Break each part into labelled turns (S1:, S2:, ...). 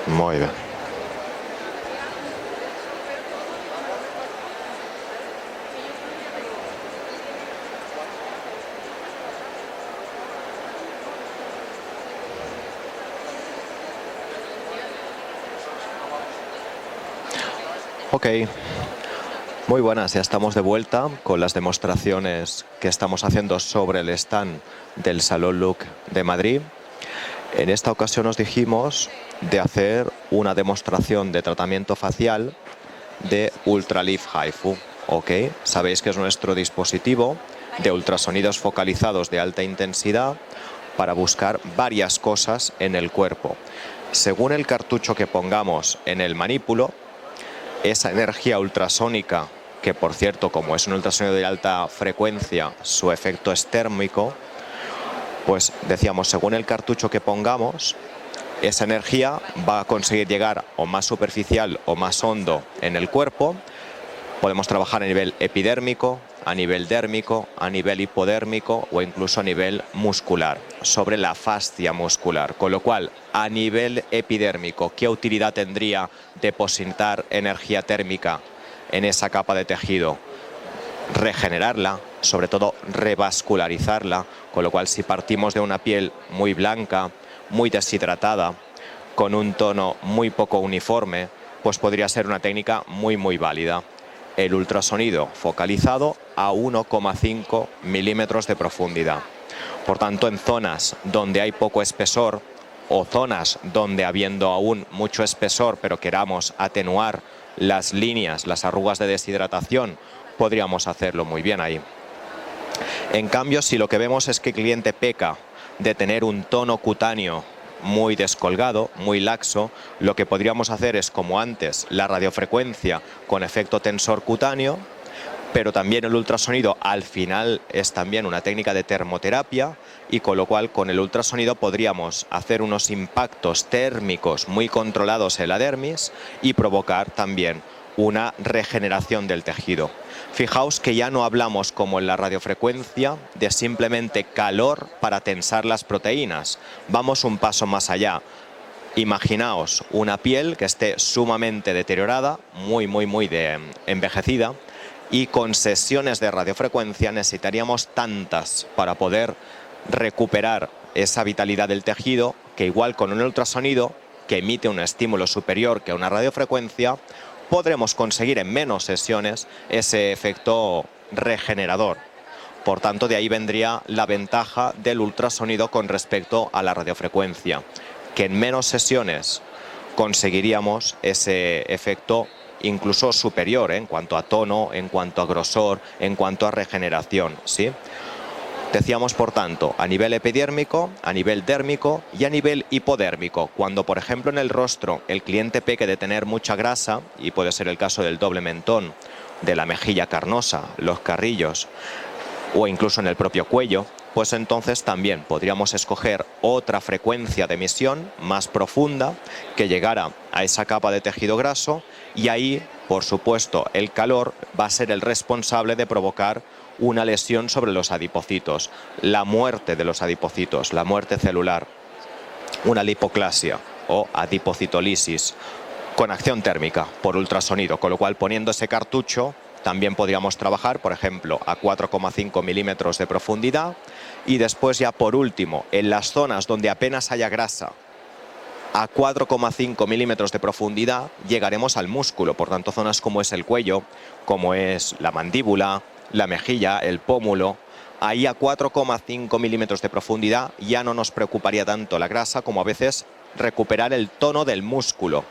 S1: Muy bien. Ok, muy buenas, ya estamos de vuelta con las demostraciones que estamos haciendo sobre el stand del Salón Look de Madrid. En esta ocasión nos dijimos de hacer una demostración de tratamiento facial de Ultraleaf HIFU. Ok, sabéis que es nuestro dispositivo de ultrasonidos focalizados de alta intensidad para buscar varias cosas en el cuerpo. Según el cartucho que pongamos en el manípulo, esa energía ultrasónica, que por cierto, como es un ultrasonido de alta frecuencia, su efecto es térmico, pues decíamos, según el cartucho que pongamos, esa energía va a conseguir llegar o más superficial o más hondo en el cuerpo. Podemos trabajar a nivel epidérmico, a nivel dérmico, a nivel hipodérmico o incluso a nivel muscular, sobre la fascia muscular. Con lo cual, a nivel epidérmico, ¿qué utilidad tendría depositar energía térmica en esa capa de tejido? Regenerarla, sobre todo revascularizarla, con lo cual si partimos de una piel muy blanca, muy deshidratada, con un tono muy poco uniforme, pues podría ser una técnica muy válida. El ultrasonido focalizado a 1,5 milímetros de profundidad. Por tanto, en zonas donde hay poco espesor o zonas donde habiendo aún mucho espesor pero queramos atenuar las líneas, las arrugas de deshidratación, podríamos hacerlo muy bien ahí. En cambio, si lo que vemos es que el cliente peca de tener un tono cutáneo muy descolgado, muy laxo, lo que podríamos hacer es, como antes, la radiofrecuencia con efecto tensor cutáneo, pero también el ultrasonido al final es también una técnica de termoterapia y con lo cual con el ultrasonido podríamos hacer unos impactos térmicos muy controlados en la dermis y provocar también una regeneración del tejido. Fijaos que ya no hablamos como en la radiofrecuencia de simplemente calor para tensar las proteínas. Vamos un paso más allá. Imaginaos una piel que esté sumamente deteriorada, muy envejecida, y con sesiones de radiofrecuencia necesitaríamos tantas para poder recuperar esa vitalidad del tejido que igual con un ultrasonido que emite un estímulo superior que una radiofrecuencia podremos conseguir en menos sesiones ese efecto regenerador. Por tanto, de ahí vendría la ventaja del ultrasonido con respecto a la radiofrecuencia, que en menos sesiones conseguiríamos ese efecto incluso superior, en cuanto a tono, en cuanto a grosor, en cuanto a regeneración, ¿sí? Decíamos, por tanto, a nivel epidérmico, a nivel dérmico y a nivel hipodérmico. Cuando, por ejemplo, en el rostro el cliente peque de tener mucha grasa, y puede ser el caso del doble mentón, de la mejilla carnosa, los carrillos, o incluso en el propio cuello, pues entonces también podríamos escoger otra frecuencia de emisión más profunda que llegara a esa capa de tejido graso y ahí, por supuesto, el calor va a ser el responsable de provocar una lesión sobre los adipocitos, la muerte de los adipocitos, la muerte celular, una lipoclasia o adipocitolisis con acción térmica por ultrasonido, con lo cual poniendo ese cartucho también podríamos trabajar, por ejemplo, a 4,5 milímetros de profundidad y después ya por último, en las zonas donde apenas haya grasa, a 4,5 milímetros de profundidad llegaremos al músculo, por tanto zonas como es el cuello, como es la mandíbula, la mejilla, el pómulo. Ahí a 4,5 milímetros de profundidad ya no nos preocuparía tanto la grasa como a veces recuperar el tono del músculo.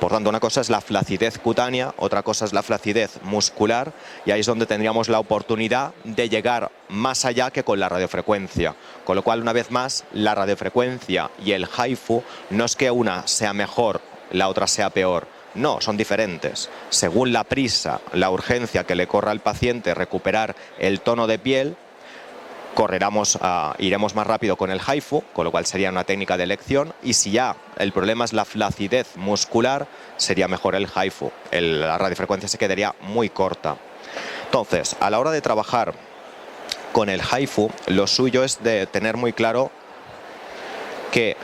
S1: Por tanto, una cosa es la flacidez cutánea, otra cosa es la flacidez muscular y ahí es donde tendríamos la oportunidad de llegar más allá que con la radiofrecuencia. Con lo cual, una vez más, la radiofrecuencia y el HIFU no es que una sea mejor, la otra sea peor. No, son diferentes. Según la prisa, la urgencia que le corra al paciente recuperar el tono de piel, iremos más rápido con el HIFU, con lo cual sería una técnica de elección, y si ya el problema es la flacidez muscular, sería mejor el HIFU. La radiofrecuencia se quedaría muy corta. Entonces, a la hora de trabajar con el HIFU, lo suyo es de tener muy claro que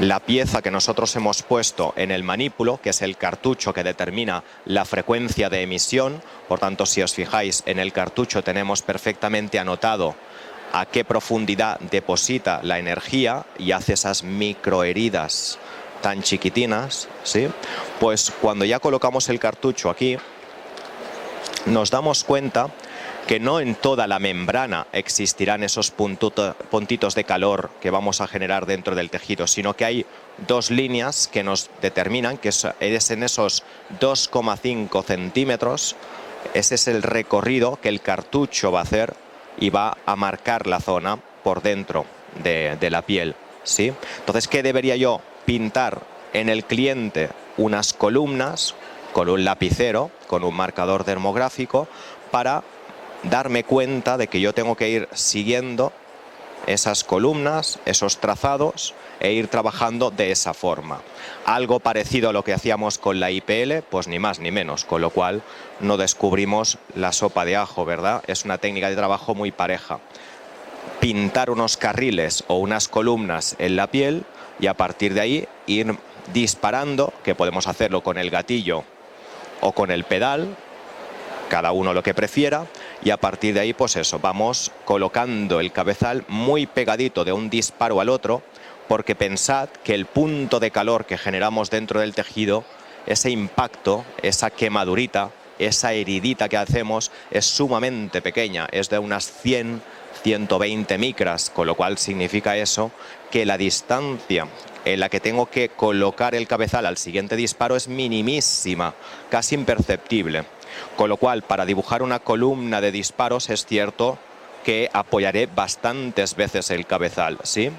S1: La pieza que nosotros hemos puesto en el manípulo, que es el cartucho que determina la frecuencia de emisión. Por tanto, si os fijáis, en el cartucho tenemos perfectamente anotado a qué profundidad deposita la energía y hace esas microheridas tan chiquitinas, ¿sí? Pues cuando ya colocamos el cartucho aquí, nos damos cuenta que no en toda la membrana existirán esos puntitos de calor que vamos a generar dentro del tejido, sino que hay dos líneas que nos determinan que es en esos 2,5 centímetros, ese es el recorrido que el cartucho va a hacer y va a marcar la zona por dentro de la piel, ¿sí? Entonces, ¿qué debería yo pintar en el cliente? Unas columnas con un lapicero, con un marcador dermográfico, para darme cuenta de que yo tengo que ir siguiendo esas columnas, esos trazados e ir trabajando de esa forma. Algo parecido a lo que hacíamos con la IPL, pues ni más ni menos, con lo cual no descubrimos la sopa de ajo, ¿verdad? Es una técnica de trabajo muy pareja. Pintar unos carriles o unas columnas en la piel y a partir de ahí ir disparando, que podemos hacerlo con el gatillo o con el pedal, cada uno lo que prefiera, y a partir de ahí, pues eso, vamos colocando el cabezal muy pegadito de un disparo al otro, porque pensad que el punto de calor que generamos dentro del tejido, ese impacto, esa quemadurita, esa heridita que hacemos es sumamente pequeña, es de unas 100, 120 micras, con lo cual significa eso que la distancia en la que tengo que colocar el cabezal al siguiente disparo es minimísima, casi imperceptible. Con lo cual, para dibujar una columna de disparos es cierto que apoyaré bastantes veces el cabezal, ¿sí?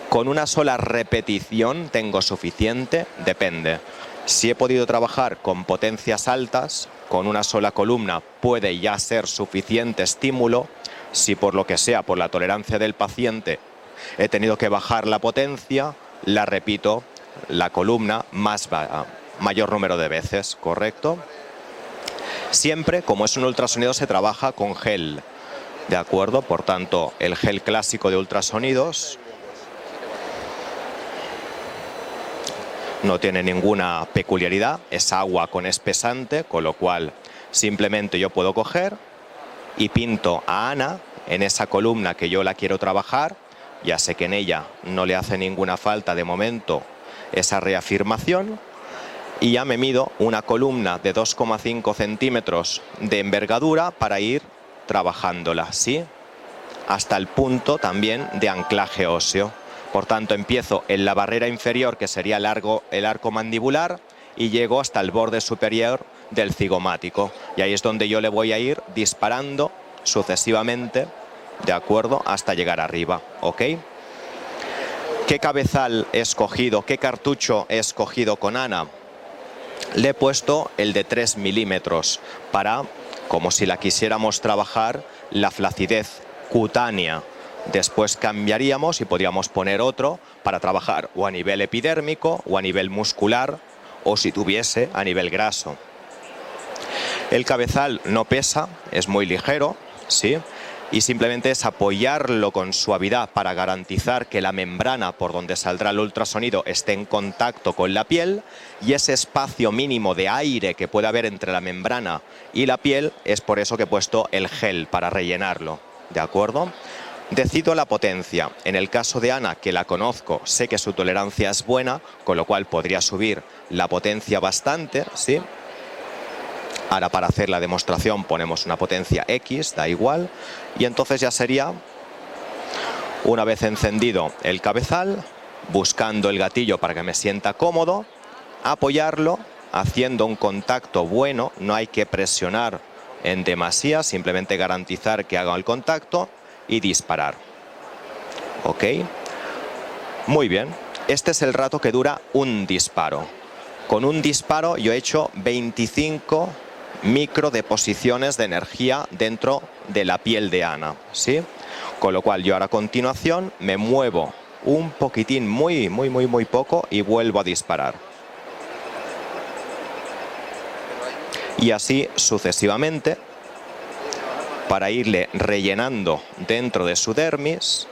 S1: Con una sola repetición tengo suficiente, depende. Si he podido trabajar con potencias altas, con una sola columna puede ya ser suficiente estímulo. Si por lo que sea, por la tolerancia del paciente, he tenido que bajar la potencia, la repito, la columna mayor número de veces, ¿correcto? Siempre, como es un ultrasonido, se trabaja con gel, ¿de acuerdo? Por tanto, el gel clásico de ultrasonidos no tiene ninguna peculiaridad, es agua con espesante, con lo cual simplemente yo puedo coger y pinto a Ana en esa columna que yo la quiero trabajar. Ya sé que en ella no le hace ninguna falta de momento esa reafirmación. Y ya me mido una columna de 2,5 centímetros de envergadura para ir trabajándola, ¿sí? Hasta el punto también de anclaje óseo. Por tanto, empiezo en la barrera inferior, que sería el arco mandibular, y llego hasta el borde superior del cigomático. Y ahí es donde yo le voy a ir disparando sucesivamente, ¿de acuerdo? Hasta llegar arriba, ¿ok? ¿Qué cabezal he escogido? ¿Qué cartucho he escogido con Ana? Le he puesto el de 3 milímetros para, como si la quisiéramos trabajar, la flacidez cutánea. Después cambiaríamos y podríamos poner otro para trabajar o a nivel epidérmico o a nivel muscular o si tuviese a nivel graso. El cabezal no pesa, es muy ligero, ¿sí? Y simplemente es apoyarlo con suavidad para garantizar que la membrana por donde saldrá el ultrasonido esté en contacto con la piel, y ese espacio mínimo de aire que puede haber entre la membrana y la piel es por eso que he puesto el gel para rellenarlo, ¿de acuerdo? Decido la potencia. En el caso de Ana, que la conozco, sé que su tolerancia es buena, con lo cual podría subir la potencia bastante, ¿sí? Ahora, para hacer la demostración ponemos una potencia X, da igual, y entonces ya sería, una vez encendido el cabezal, buscando el gatillo para que me sienta cómodo, apoyarlo, haciendo un contacto bueno, no hay que presionar en demasía, simplemente garantizar que haga el contacto y disparar. ¿Ok? Muy bien, este es el rato que dura un disparo. Con un disparo yo he hecho 25 microdeposiciones de energía dentro de la piel de Ana, ¿sí? Con lo cual yo ahora a continuación me muevo un poquitín, muy poco, y vuelvo a disparar. Y así sucesivamente, para irle rellenando dentro de su dermis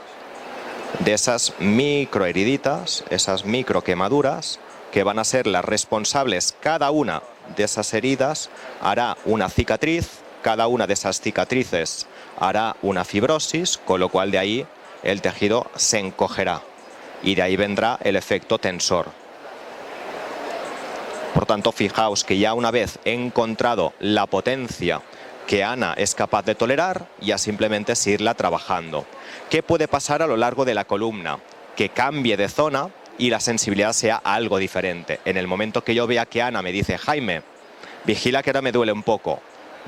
S1: de esas microheriditas, esas microquemaduras, que van a ser las responsables. Cada una de esas heridas hará una cicatriz, cada una de esas cicatrices hará una fibrosis, con lo cual de ahí el tejido se encogerá y de ahí vendrá el efecto tensor. Por tanto, fijaos que ya una vez he encontrado la potencia que Ana es capaz de tolerar, ya simplemente es irla trabajando. ¿Qué puede pasar a lo largo de la columna? Que cambie de zona y la sensibilidad sea algo diferente. En el momento que yo vea que Ana me dice, Jaime, vigila que ahora me duele un poco,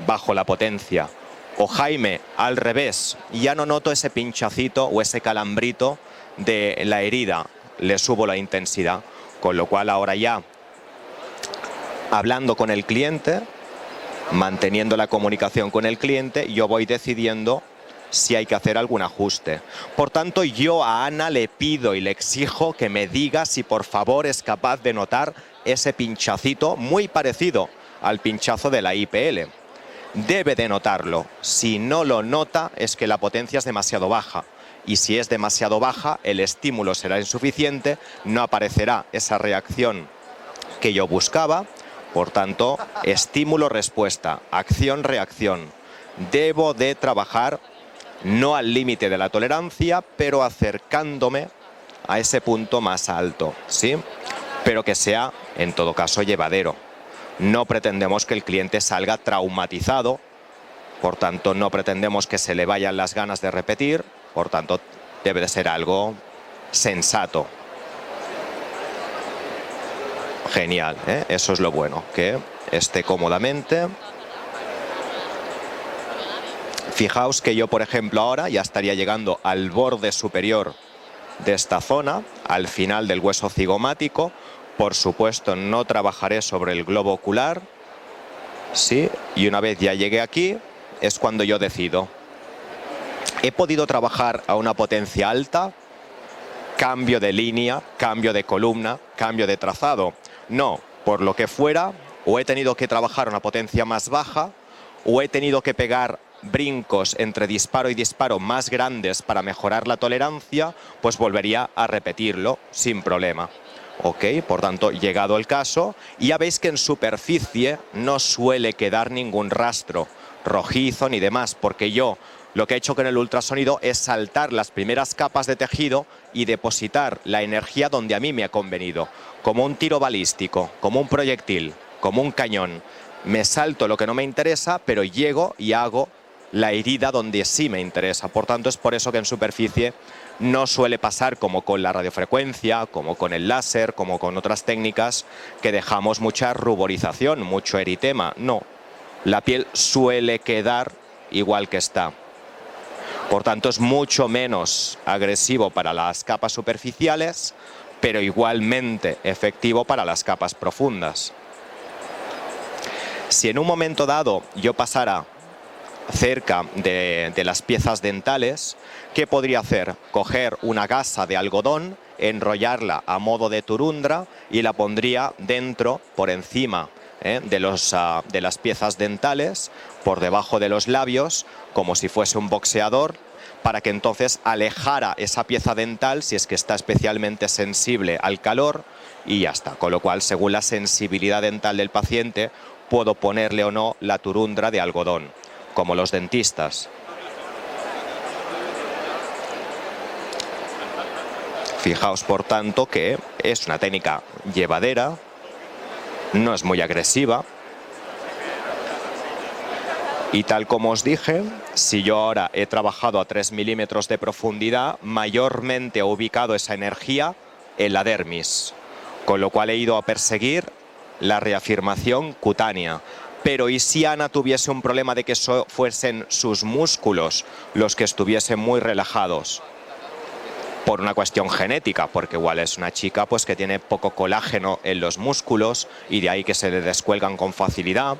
S1: bajo la potencia. O Jaime, al revés, ya no noto ese pinchacito o ese calambrito de la herida, le subo la intensidad. Con lo cual ahora ya, hablando con el cliente, manteniendo la comunicación con el cliente, yo voy decidiendo si hay que hacer algún ajuste. Por tanto, yo a Ana le pido y le exijo que me diga si por favor es capaz de notar ese pinchacito muy parecido al pinchazo de la IPL. Debe de notarlo. Si no lo nota, es que la potencia es demasiado baja. Y si es demasiado baja, el estímulo será insuficiente, no aparecerá esa reacción que yo buscaba. Por tanto, estímulo-respuesta, acción-reacción. Debo de trabajar no al límite de la tolerancia, pero acercándome a ese punto más alto, ¿sí? Pero que sea, en todo caso, llevadero. No pretendemos que el cliente salga traumatizado, por tanto, no pretendemos que se le vayan las ganas de repetir, por tanto, debe de ser algo sensato. Genial, ¿eh? Eso es lo bueno, que esté cómodamente. Fijaos que yo, por ejemplo, ahora ya estaría llegando al borde superior de esta zona, al final del hueso cigomático. Por supuesto, no trabajaré sobre el globo ocular, ¿sí? Y una vez ya llegué aquí, es cuando yo decido. ¿He podido trabajar a una potencia alta? Cambio de línea, cambio de columna, cambio de trazado. No, por lo que fuera, o he tenido que trabajar a una potencia más baja, o he tenido que pegar brincos entre disparo y disparo más grandes para mejorar la tolerancia, pues volvería a repetirlo sin problema. Ok, por tanto, llegado el caso, y ya veis que en superficie no suele quedar ningún rastro rojizo ni demás, porque yo lo que he hecho con el ultrasonido es saltar las primeras capas de tejido y depositar la energía donde a mí me ha convenido, como un tiro balístico, como un proyectil, como un cañón. Me salto lo que no me interesa, pero llego y hago la herida donde sí me interesa. Por tanto, es por eso que en superficie no suele pasar como con la radiofrecuencia, como con el láser, como con otras técnicas, que dejamos mucha ruborización, mucho eritema. No, la piel suele quedar igual que está. Por tanto, es mucho menos agresivo para las capas superficiales, pero igualmente efectivo para las capas profundas. Si en un momento dado yo pasara cerca de las piezas dentales, ¿qué podría hacer? Coger una gasa de algodón, enrollarla a modo de turundra y la pondría dentro, por encima de las piezas dentales, por debajo de los labios, como si fuese un boxeador, para que entonces alejara esa pieza dental si es que está especialmente sensible al calor, y ya está. Con lo cual, según la sensibilidad dental del paciente, puedo ponerle o no la turundra de algodón, como los dentistas. Fijaos, por tanto, que es una técnica llevadera, no es muy agresiva. Y tal como os dije, si yo ahora he trabajado a 3 milímetros de profundidad, mayormente he ubicado esa energía en la dermis, con lo cual he ido a perseguir la reafirmación cutánea. Pero ¿y si Ana tuviese un problema de que fuesen sus músculos los que estuviesen muy relajados? Por una cuestión genética, porque igual es una chica pues que tiene poco colágeno en los músculos y de ahí que se le descuelgan con facilidad.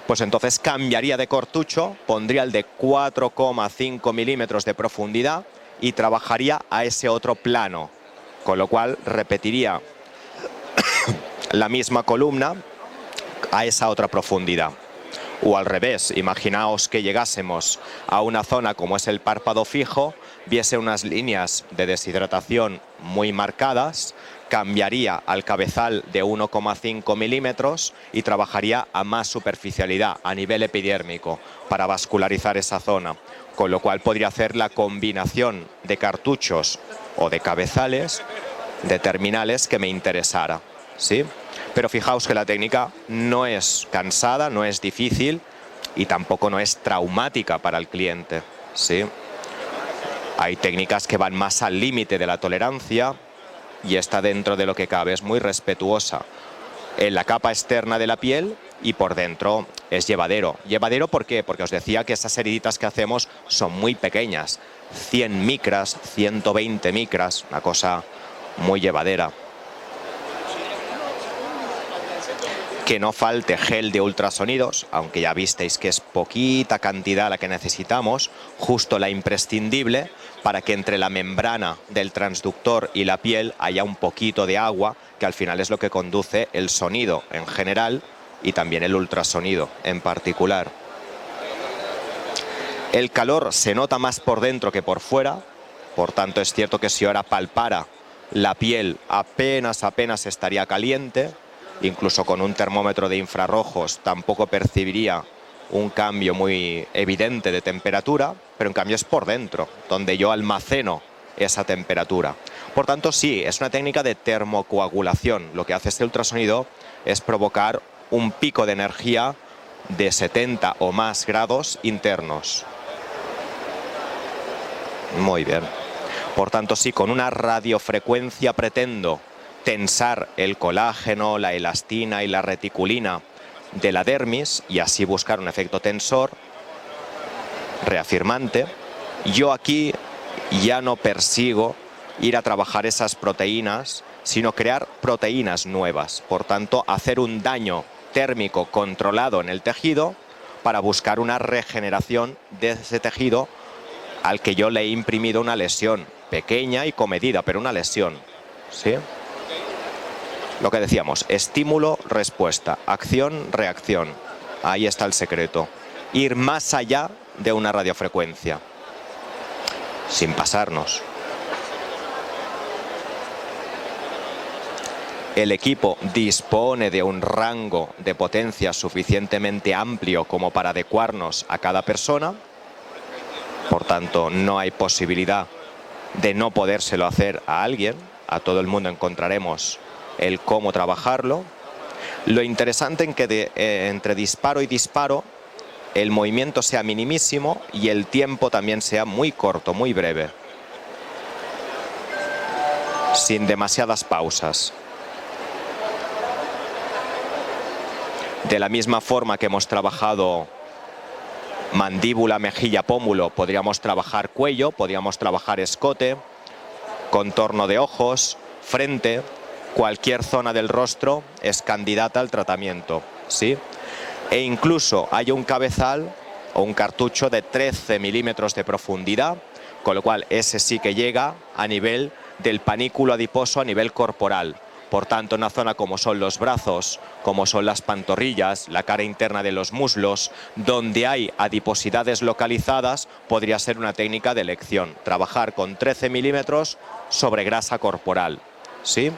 S1: Pues entonces cambiaría de cortucho, pondría el de 4,5 milímetros de profundidad y trabajaría a ese otro plano, con lo cual repetiría la misma columna a esa otra profundidad. O al revés, imaginaos que llegásemos a una zona como es el párpado fijo, viese unas líneas de deshidratación muy marcadas, cambiaría al cabezal de 1,5 milímetros y trabajaría a más superficialidad, a nivel epidérmico, para vascularizar esa zona. Con lo cual podría hacer la combinación de cartuchos o de cabezales, de terminales que me interesara, ¿sí? Pero fijaos que la técnica no es cansada, no es difícil y tampoco no es traumática para el cliente, ¿sí? Hay técnicas que van más al límite de la tolerancia y está dentro de lo que cabe, es muy respetuosa en la capa externa de la piel y por dentro es llevadero. ¿Llevadero por qué? Porque os decía que esas heriditas que hacemos son muy pequeñas, 100 micras, 120 micras, una cosa muy llevadera. Que no falte gel de ultrasonidos, aunque ya visteis que es poquita cantidad la que necesitamos, justo la imprescindible para que entre la membrana del transductor y la piel haya un poquito de agua, que al final es lo que conduce el sonido en general y también el ultrasonido en particular. El calor se nota más por dentro que por fuera, por tanto es cierto que si ahora palpara la piel apenas estaría caliente. Incluso con un termómetro de infrarrojos tampoco percibiría un cambio muy evidente de temperatura, pero en cambio es por dentro, donde yo almaceno esa temperatura. Por tanto, sí, es una técnica de termocoagulación. Lo que hace este ultrasonido es provocar un pico de energía de 70 o más grados internos. Muy bien. Por tanto, sí, con una radiofrecuencia pretendo tensar el colágeno, la elastina y la reticulina de la dermis y así buscar un efecto tensor reafirmante. Yo aquí ya no persigo ir a trabajar esas proteínas, sino crear proteínas nuevas. Por tanto, hacer un daño térmico controlado en el tejido para buscar una regeneración de ese tejido al que yo le he imprimido una lesión pequeña y comedida, pero una lesión, ¿sí? Lo que decíamos, estímulo, respuesta, acción, reacción. Ahí está el secreto. Ir más allá de una radiofrecuencia, sin pasarnos. El equipo dispone de un rango de potencia suficientemente amplio como para adecuarnos a cada persona. Por tanto, no hay posibilidad de no podérselo hacer a alguien. A todo el mundo encontraremos el cómo trabajarlo. Lo interesante en que entre disparo y disparo el movimiento sea minimísimo y el tiempo también sea muy corto, muy breve, sin demasiadas pausas. De la misma forma que hemos trabajado mandíbula, mejilla, pómulo, podríamos trabajar cuello, podríamos trabajar escote, contorno de ojos, frente. Cualquier zona del rostro es candidata al tratamiento, ¿sí? E incluso hay un cabezal o un cartucho de 13 milímetros de profundidad, con lo cual ese sí que llega a nivel del panículo adiposo a nivel corporal. Por tanto, una zona como son los brazos, como son las pantorrillas, la cara interna de los muslos, donde hay adiposidades localizadas, podría ser una técnica de elección. Trabajar con 13 milímetros sobre grasa corporal, ¿sí?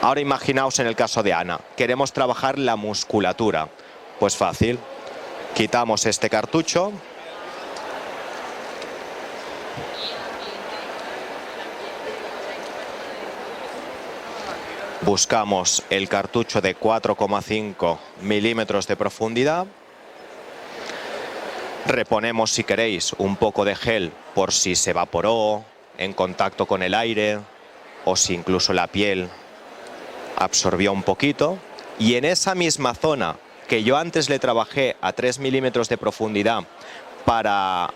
S1: Ahora imaginaos en el caso de Ana, queremos trabajar la musculatura. Pues fácil, quitamos este cartucho. Buscamos el cartucho de 4,5 milímetros de profundidad. Reponemos, si queréis, un poco de gel por si se evaporó en contacto con el aire o si incluso la piel absorbió un poquito. Y en esa misma zona que yo antes le trabajé a 3 milímetros de profundidad para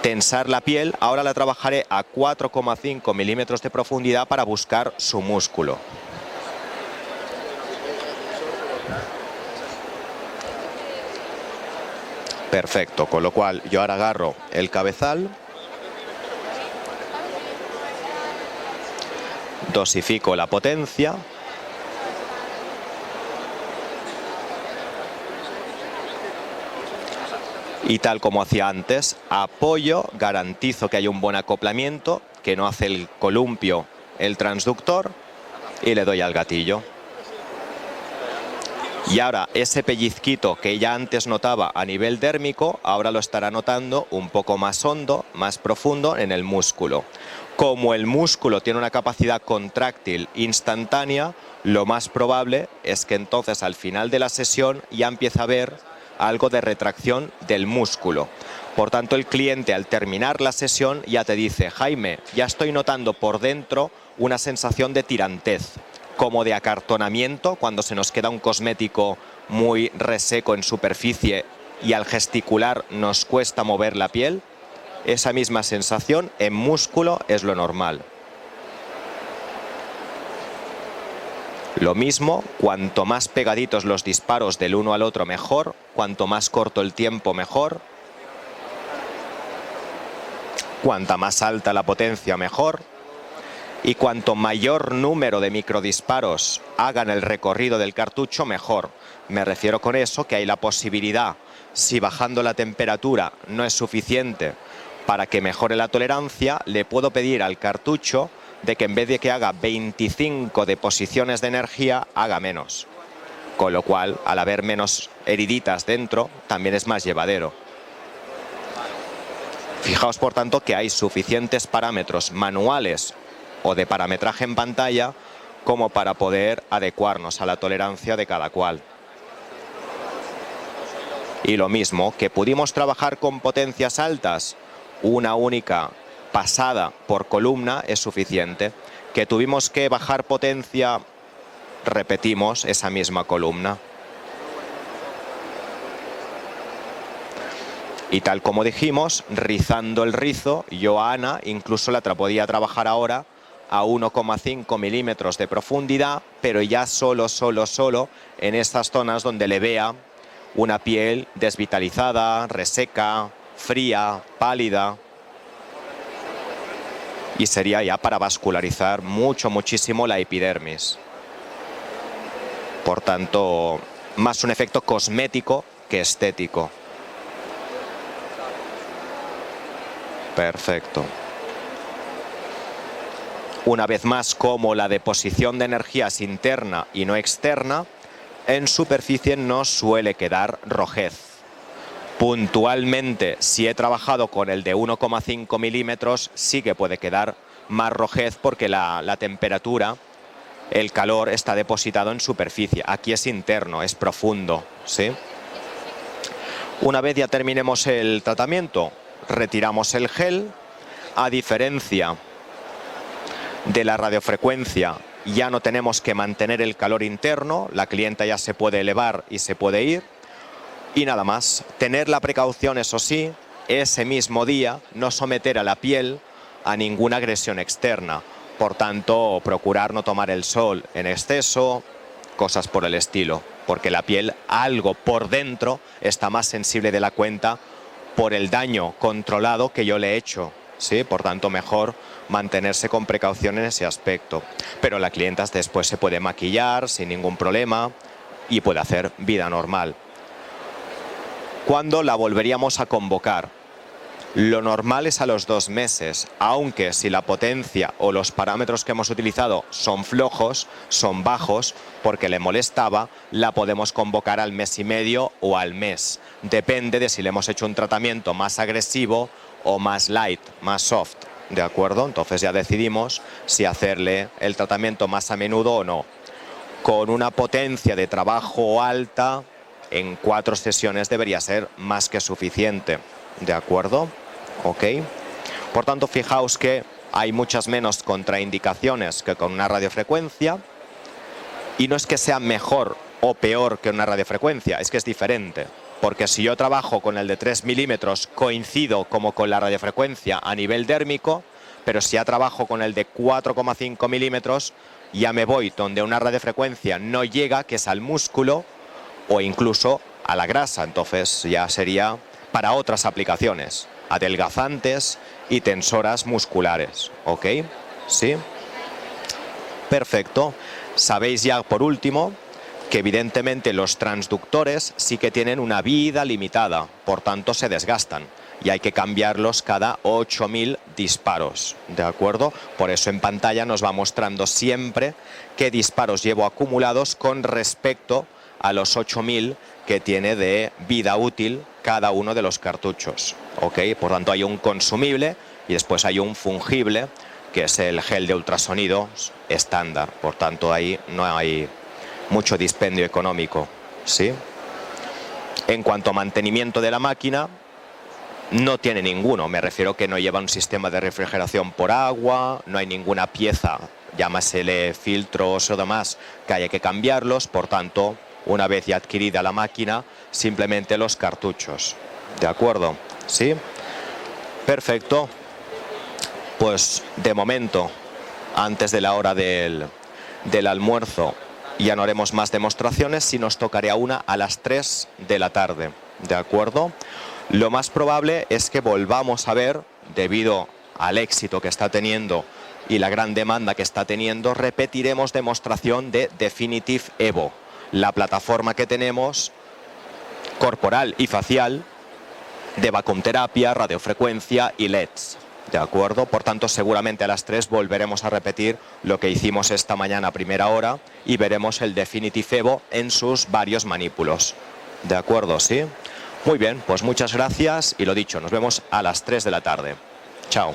S1: tensar la piel, ahora la trabajaré a 4,5 milímetros de profundidad para buscar su músculo. Perfecto, con lo cual yo ahora agarro el cabezal, dosifico la potencia, Y tal como hacía antes, apoyo, garantizo que hay un buen acoplamiento, que no hace el columpio el transductor, y le doy al gatillo. Y ahora ese pellizquito que ya antes notaba a nivel dérmico, ahora lo estará notando un poco más hondo, más profundo en el músculo. Como el músculo tiene una capacidad contráctil instantánea, lo más probable es que entonces al final de la sesión ya empiece a haber algo de retracción del músculo. Por tanto, el cliente al terminar la sesión ya te dice: Jaime, ya estoy notando por dentro una sensación de tirantez, como de acartonamiento cuando se nos queda un cosmético muy reseco en superficie y al gesticular nos cuesta mover la piel. Esa misma sensación en músculo es lo normal. Lo mismo, cuanto más pegaditos los disparos del uno al otro mejor, cuanto más corto el tiempo mejor, cuanta más alta la potencia mejor, y cuanto mayor número de microdisparos hagan el recorrido del cartucho mejor. Me refiero con eso que hay la posibilidad, si bajando la temperatura no es suficiente para que mejore la tolerancia, le puedo pedir al cartucho de que en vez de que haga 25 deposiciones de energía, haga menos. Con lo cual, al haber menos heriditas dentro, también es más llevadero. Fijaos, por tanto, que hay suficientes parámetros manuales o de parametraje en pantalla como para poder adecuarnos a la tolerancia de cada cual. Y lo mismo, que pudimos trabajar con potencias altas, una única pasada por columna es suficiente. Que tuvimos que bajar potencia, repetimos esa misma columna. Y tal como dijimos, rizando el rizo, yo a Ana incluso la podía trabajar ahora a 1,5 milímetros de profundidad, pero ya solo en estas zonas donde le vea una piel desvitalizada, reseca, fría, pálida. Y sería ya para vascularizar muchísimo la epidermis. Por tanto, más un efecto cosmético que estético. Perfecto. Una vez más, como la deposición de energía es interna y no externa, en superficie no suele quedar rojez. Puntualmente, si he trabajado con el de 1,5 milímetros, sí que puede quedar más rojez porque la temperatura, el calor está depositado en superficie. Aquí es interno, es profundo, ¿sí? Una vez ya terminemos el tratamiento, retiramos el gel. A diferencia de la radiofrecuencia, ya no tenemos que mantener el calor interno, la clienta ya se puede elevar y se puede ir. Y nada más, tener la precaución, eso sí, ese mismo día no someter a la piel a ninguna agresión externa. Por tanto, procurar no tomar el sol en exceso, cosas por el estilo, porque la piel, algo por dentro, está más sensible de la cuenta por el daño controlado que yo le he hecho, ¿sí? Por tanto, mejor mantenerse con precaución en ese aspecto. Pero la clienta después se puede maquillar sin ningún problema y puede hacer vida normal. ¿Cuándo la volveríamos a convocar? Lo normal es a los 2 meses, aunque si la potencia o los parámetros que hemos utilizado son flojos, son bajos, porque le molestaba, la podemos convocar al mes y medio o al mes. Depende de si le hemos hecho un tratamiento más agresivo o más light, más soft, ¿de acuerdo? Entonces ya decidimos si hacerle el tratamiento más a menudo o no. Con una potencia de trabajo alta, en 4 sesiones debería ser más que suficiente, ¿de acuerdo? Ok. Por tanto, fijaos que hay muchas menos contraindicaciones que con una radiofrecuencia, y no es que sea mejor o peor que una radiofrecuencia, es que es diferente, porque si yo trabajo con el de 3 milímetros coincido como con la radiofrecuencia a nivel dérmico, pero si ya trabajo con el de 4,5 milímetros ya me voy donde una radiofrecuencia no llega, que es al músculo o incluso a la grasa. Entonces ya sería para otras aplicaciones, adelgazantes y tensoras musculares. ¿Ok? ¿Sí? Perfecto. Sabéis ya, por último, que evidentemente los transductores sí que tienen una vida limitada, por tanto se desgastan y hay que cambiarlos cada 8.000 disparos, ¿de acuerdo? Por eso en pantalla nos va mostrando siempre qué disparos llevo acumulados con respecto a los 8.000 que tiene de vida útil cada uno de los cartuchos, ¿ok? Por tanto hay un consumible y después hay un fungible, que es el gel de ultrasonido estándar, por tanto ahí no hay mucho dispendio económico, ¿sí? En cuanto a mantenimiento de la máquina, no tiene ninguno, me refiero que no lleva un sistema de refrigeración por agua, no hay ninguna pieza, llámasele filtros o demás, que haya que cambiarlos, por tanto, una vez ya adquirida la máquina, simplemente los cartuchos, ¿de acuerdo? ¿Sí? Perfecto. Pues de momento, antes de la hora del almuerzo, ya no haremos más demostraciones, si nos tocaría una a las 3 de la tarde, ¿de acuerdo? Lo más probable es que volvamos a ver, debido al éxito que está teniendo y la gran demanda que está teniendo, repetiremos demostración de Definitive Evo, la plataforma que tenemos corporal y facial de vacuumterapia, radiofrecuencia y LEDs. ¿De acuerdo? Por tanto, seguramente a las 3 volveremos a repetir lo que hicimos esta mañana a primera hora y veremos el Definitive Evo en sus varios manípulos. ¿De acuerdo? ¿Sí? Muy bien, pues muchas gracias y lo dicho, nos vemos a las 3 de la tarde. Chao.